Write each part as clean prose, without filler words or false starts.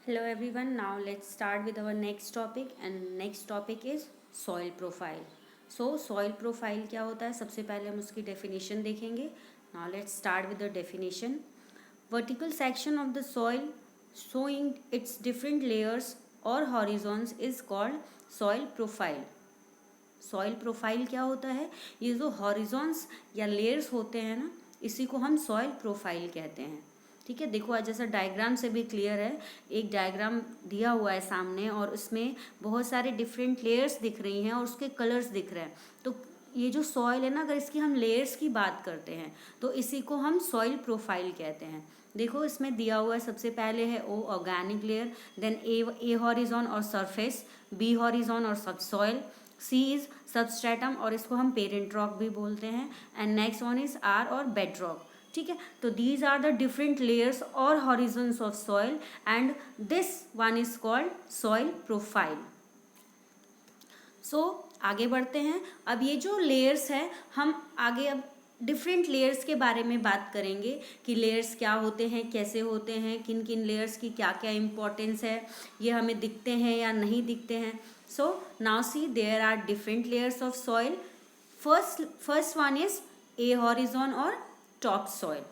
Hello everyone, now let's start with our next topic and next topic is soil profile. So soil profile क्या होता है, सबसे पहले हम उसकी definition देखेंगे. Now let's start with the definition. Vertical section of the soil showing its different layers or horizons is called soil profile. Soil profile क्या होता है, ये जो हॉरिजॉन्स या लेयर्स होते हैं ना, इसी को हम सॉइल प्रोफाइल कहते हैं. ठीक है, देखो आज जैसा डायग्राम से भी क्लियर है, एक डायग्राम दिया हुआ है सामने और उसमें बहुत सारे डिफरेंट लेयर्स दिख रही हैं और उसके कलर्स दिख रहे हैं. तो ये जो सॉइल है ना, अगर इसकी हम लेयर्स की बात करते हैं तो इसी को हम सॉइल प्रोफाइल कहते हैं. देखो इसमें दिया हुआ है, सबसे पहले है ओ ऑर्गेनिक लेयर, देन ए हॉरिजॉन और सरफेस, बी हॉरिजॉन और सब सॉइल, सी इज सबस्ट्रेटम और इसको हम पेरेंट रॉक भी बोलते हैं, and next one is R or bedrock. ठीक है, तो these are the different layers or horizons of soil and this one is called soil profile. So आगे बढ़ते हैं. अब ये जो लेयर्स है, हम आगे अब डिफरेंट लेयर्स के बारे में बात करेंगे कि लेयर्स क्या होते हैं, कैसे होते हैं, किन किन लेयर्स की क्या क्या इम्पोर्टेंस है, ये हमें दिखते हैं या नहीं दिखते हैं. So now see there are different layers of soil. First one is A horizon और टॉप सॉइल.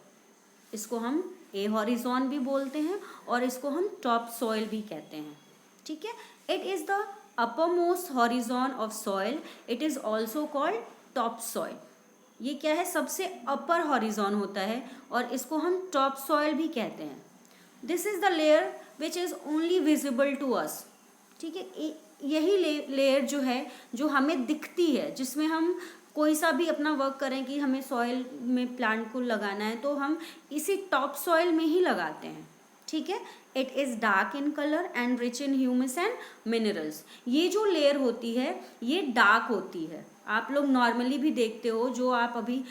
इसको हम ए हॉरिजॉन भी बोलते हैं और इसको हम टॉप सॉइल भी कहते हैं. ठीक है, it is the uppermost horizon of soil. It is also called top soil. ये क्या है, सबसे अपर हॉरिजॉन होता है और इसको हम टॉप सॉइल भी कहते हैं. This is the layer which is only visible to us. ठीक है, यही लेयर जो है जो हमें दिखती है, जिसमें हम कोई सा भी अपना वर्क करें कि हमें सॉइल में प्लांट को लगाना है तो हम इसी टॉप सॉइल में ही लगाते हैं. ठीक है, it is dark in colour and rich in humus and minerals. ये जो लेयर होती है ये डार्क होती है. आप लोग नॉर्मली भी देखते हो, जो आप अभी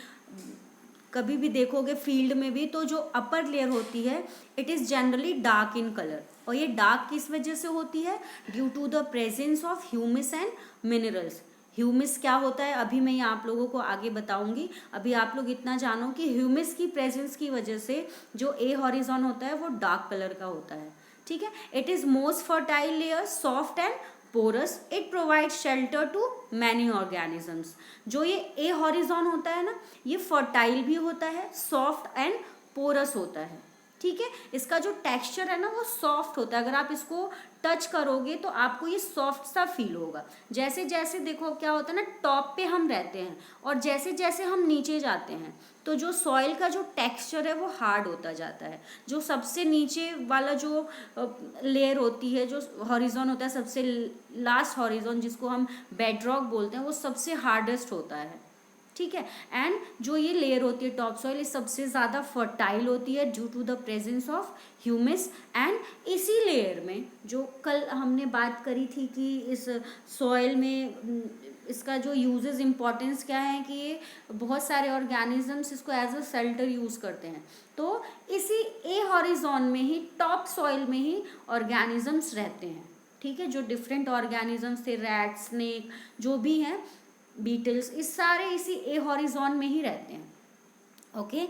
कभी भी देखोगे फील्ड में भी, तो जो अपर लेयर होती है it is generally dark in colour. और ये डार्क किस वजह से होती है, due to the presence of humus and minerals. Humus क्या होता है अभी मैं आप लोगों को आगे बताऊंगी. अभी आप लोग इतना जानो कि ह्यूमिस की प्रेजेंस की वजह से जो ए हॉरिजॉन होता है वो डार्क कलर का होता है. ठीक है, it is most fertile layer, soft and porous. It provide shelter to many organisms. जो ये ए हॉरिजॉन होता है ना, ये फर्टाइल भी होता है, सॉफ्ट एंड पोरस होता है. ठीक है, इसका जो टेक्सचर है ना वो सॉफ्ट होता है. अगर आप इसको टच करोगे तो आपको ये सॉफ्ट सा फील होगा. जैसे जैसे देखो क्या होता है ना, टॉप पे हम रहते हैं और जैसे जैसे हम नीचे जाते हैं तो जो सॉइल का जो टेक्सचर है वो हार्ड होता जाता है. जो सबसे नीचे वाला जो लेयर होती है, जो हॉरिजॉन होता है, सबसे लास्ट हॉरिजॉन जिसको हम बेड रॉक बोलते हैं, वो सबसे हार्डेस्ट होता है. ठीक है, एंड जो ये लेयर होती है टॉप सॉइल, ये सबसे ज़्यादा फर्टाइल होती है due to the presence of humus. And इसी लेयर में जो कल हमने बात करी थी कि इस सॉइल में इसका जो यूजेस इंपॉर्टेंस क्या है कि ये बहुत सारे ऑर्गेनिजम्स इसको एज अ शेल्टर यूज़ करते हैं. तो इसी ए हॉरिजॉन में ही, टॉप सॉइल में ही ऑर्गेनिजम्स रहते हैं. ठीक है, जो डिफरेंट ऑर्गेनिजम्स थे, रैट, स्नेक, जो भी हैं, बीटल्स, इस सारे इसी ए हॉरिजॉन में ही रहते हैं. Okay,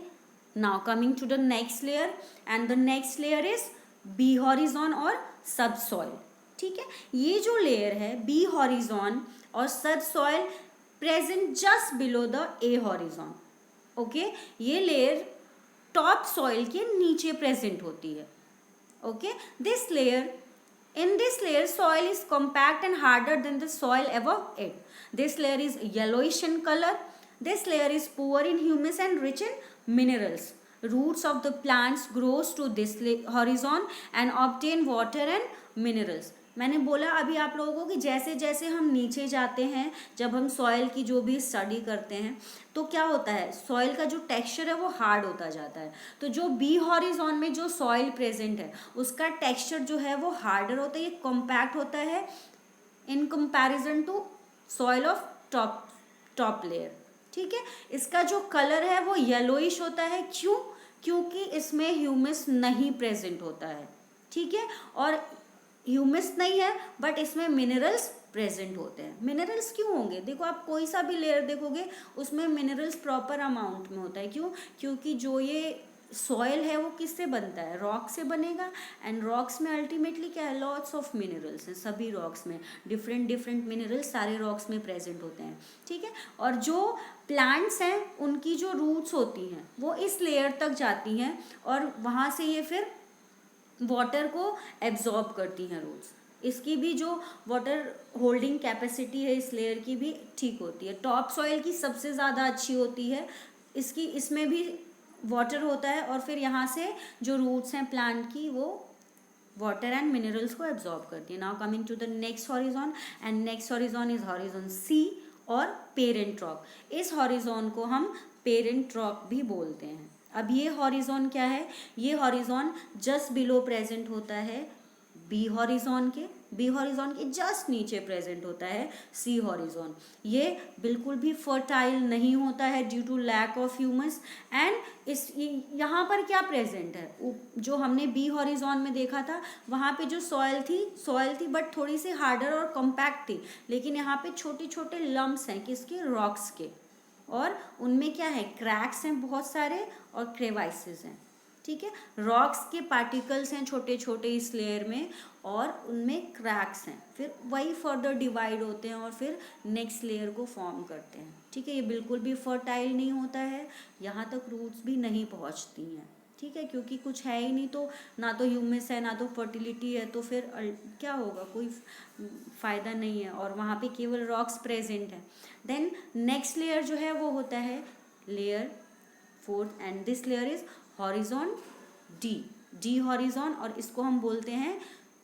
now coming to the next layer, and the next layer is B horizon और सब सॉइल. ठीक है, ये जो लेयर है बी हॉरिजॉन और सब soil present just below the A horizon. Okay, ये लेयर टॉप सॉइल के नीचे प्रेजेंट होती है. Okay, this layer, in this layer soil is compact and harder than the soil above it. This layer is yellowish in color. This layer is poor in humus and rich in minerals. Roots of the plants grows to this horizon and obtain water and minerals. मैंने बोला अभी आप लोगों को कि जैसे जैसे हम नीचे जाते हैं, जब हम सॉइल की जो भी स्टडी करते हैं तो क्या होता है, सॉइल का जो टेक्सचर है वो हार्ड होता जाता है. तो जो बी हॉरिजॉन में जो सॉइल प्रेजेंट है उसका टेक्सचर जो है वो हार्डर होता है, ये कॉम्पैक्ट होता है in comparison to soil of top layer. ठीक है, इसका जो कलर है वो येलोइश होता है. क्यों, क्योंकि इसमें ह्यूमस नहीं प्रेजेंट होता है. ठीक है, और ह्यूमस नहीं है बट इसमें मिनरल्स प्रेजेंट होते हैं. मिनरल्स क्यों होंगे, देखो आप कोई सा भी लेयर देखोगे उसमें मिनरल्स प्रॉपर अमाउंट में होता है. क्यों, क्योंकि जो ये सॉइल है वो किससे बनता है, रॉक से बनेगा। एंड रॉक्स में अल्टीमेटली क्या है, लॉट्स ऑफ मिनरल्स हैं, सभी रॉक्स में डिफरेंट डिफरेंट मिनरल्स सारे रॉक्स में प्रेजेंट होते हैं, ठीक है। और जो प्लांट्स हैं उनकी जो रूट्स होती हैं वो इस लेयर तक जाती हैं और वहाँ से ये फिर वाटर को एब्जॉर्ब करती हैं रूट्स। इसकी भी जो वाटर होल्डिंग कैपेसिटी है इस लेयर की भी ठीक होती है। टॉप सॉइल की सबसे ज़्यादा अच्छी होती है, इसकी इसमें भी वाटर होता है और फिर यहाँ से जो रूट्स हैं प्लांट की वो वाटर एंड मिनरल्स को एब्जॉर्ब करती है। Now coming to the next horizon, and next horizon is horizon C or parent rock. इस हॉरिजॉन को हम पेरेंट रॉक भी बोलते हैं। अब ये हॉरिजॉन क्या है, ये हॉरिजॉन जस्ट बिलो प्रेजेंट होता है बी हॉरिजॉन के जस्ट नीचे प्रेजेंट होता है सी हॉरिजॉन। ये बिल्कुल भी फर्टाइल नहीं होता है due to lack of humus. And इस यहाँ पर क्या प्रेजेंट है, जो हमने बी हॉरिजॉन में देखा था वहाँ पे जो सॉइल थी बट थोड़ी सी हार्डर और कॉम्पैक्ट थी, लेकिन यहाँ पे छोटे छोटे लम्प्स हैं किसके, रॉक्स के, और उनमें क्या है, क्रैक्स हैं बहुत सारे और क्रेवाइसेस हैं, ठीक है। रॉक्स के पार्टिकल्स हैं छोटे छोटे इस लेयर में और उनमें क्रैक्स हैं, फिर वही फर्दर डिवाइड होते हैं और फिर नेक्स्ट लेयर को फॉर्म करते हैं, ठीक है। ये बिल्कुल भी फर्टाइल नहीं होता है, यहाँ तक रूट्स भी नहीं पहुँचती हैं, ठीक है, क्योंकि कुछ है ही नहीं, तो ना तो ह्यूमस है ना तो फर्टिलिटी है, तो फिर क्या होगा, कोई फ़ायदा नहीं है, और वहाँ पे केवल रॉक्स प्रेजेंट है। देन नेक्स्ट लेयर जो है वो होता है layer fourth, and this layer is horizon D horizon, और इसको हम बोलते हैं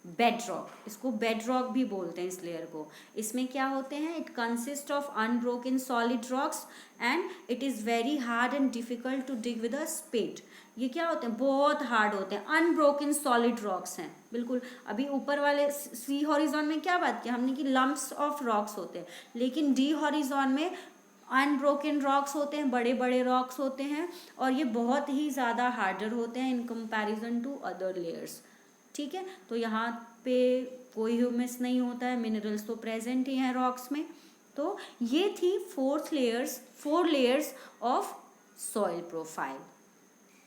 बेड रॉक, इसको बेड रॉक भी बोलते हैं इस लेयर को। इसमें क्या होते हैं, it consist of unbroken solid rocks and it is very hard and difficult to dig with a spade. ये क्या होते हैं, बहुत हार्ड होते हैं, अनब्रोकन सॉलिड रॉक्स हैं बिल्कुल। अभी ऊपर वाले सी हॉरिजॉन में क्या बात की हमने कि लम्प्स ऑफ रॉक्स होते हैं, लेकिन डी हॉरिजॉन में अनब्रोकन रॉक्स होते हैं, बड़े बड़े रॉक्स होते हैं, और ये बहुत ही ज़्यादा हार्डर होते हैं in comparison to other layers, ठीक है। तो यहाँ पे कोई ह्यूमस नहीं होता है, मिनरल्स तो प्रेजेंट ही हैं रॉक्स में। तो ये थी four layers of soil profile.